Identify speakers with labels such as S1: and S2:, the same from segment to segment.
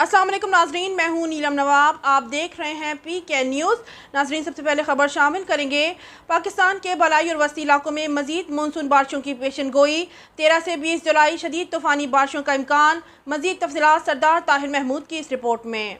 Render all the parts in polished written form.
S1: السلام علیکم ناظرین، میں ہوں نیلم نواب، آپ دیکھ رہے ہیں پی کے نیوز۔ ناظرین، سب سے پہلے خبر شامل کریں گے۔ پاکستان کے بالائی اور وسطی علاقوں میں مزید مونسون بارشوں کی پیشن گوئی، 13 سے 20 جولائی شدید طوفانی بارشوں کا امکان۔ مزید تفصیلات سردار طاہر محمود کی اس رپورٹ میں۔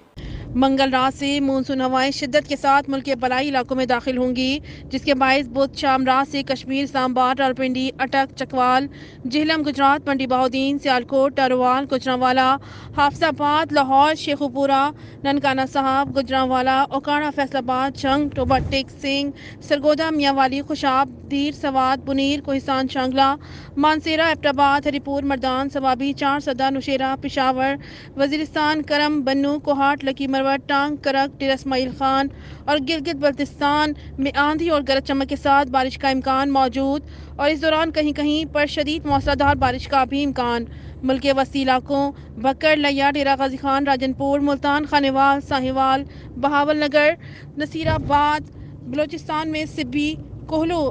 S1: منگل رات سے مونسون ہوائیں شدت کے ساتھ ملک کے بالائی علاقوں میں داخل ہوں گی، جس کے باعث بدھ شام رات سے کشمیر، اسلام آباد، راولپنڈی، اٹک، چکوال، جہلم گجرات، منڈی بہاؤدین، سیالکوٹ، ٹاروال، گوجرانوالا، حافظ آباد، لاہور، شیخوپورہ، ننکانہ صاحب، گوجرانوالا، اوکاڑہ، فیصل آباد، جھنگ، ٹوبہ ٹیک سنگھ، سرگودا، میاں والی، خوشاب، دیر، سوات، بنیر، کوہستان، شانگلہ، مانسیرہ، ایبٹ آباد، ہری پور، مردان، سوابی، چار سدہ، نوشیرہ، پشاور، وزیرستان، کرم، بنو، کوہاٹ، لکی مروت، ٹانگ، کرک، ڈیرہ اسماعیل خان اور گلگت بلتستان میں آندھی اور گرج چمک کے ساتھ بارش کا امکان موجود، اور اس دوران کہیں کہیں پر شدید موسلادھار بارش کا بھی امکان۔ ملک کے وسطی علاقوں بکر، لیا، ڈیرہ غازی خان، راجن پور، ملتان، خانیوال، ساہیوال، بہاول نگر، نصیر آباد، بلوچستان میں سبی، کوہلو،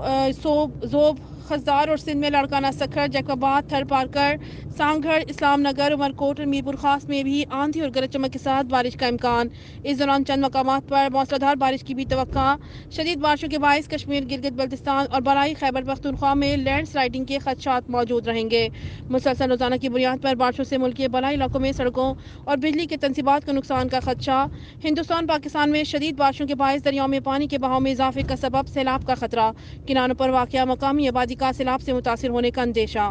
S1: زوب، خزدار اور سندھ میں لاڑکانہ، سکھر، جیکب آباد، تھر پارکر، سانگھڑ، اسلام نگر، عمرکوٹ اور میرپور خاص میں بھی آندھی اور گرج چمک کے ساتھ بارش کا امکان۔ اس دوران چند مقامات پر موسلادھار بارش کی بھی توقع۔ شدید بارشوں کے باعث کشمیر، گلگت بلتستان اور بالائی خیبر پختونخوا میں لینڈ سلائڈنگ کے خدشات موجود رہیں گے۔ مسلسل روزانہ کی بنیاد پر بارشوں سے ملک کے بالائی علاقوں میں سڑکوں اور بجلی کے تنصیبات کو نقصان کا خدشہ۔ ہندوستان پاکستان میں شدید بارشوں کے باعث دریاؤں میں پانی کے بہاؤ میں اضافے کا سبب سیلاب کا خطرہ، کناروں پر واقع مقامی آبادی کا سیلاب سے متاثر ہونے کا اندیشہ۔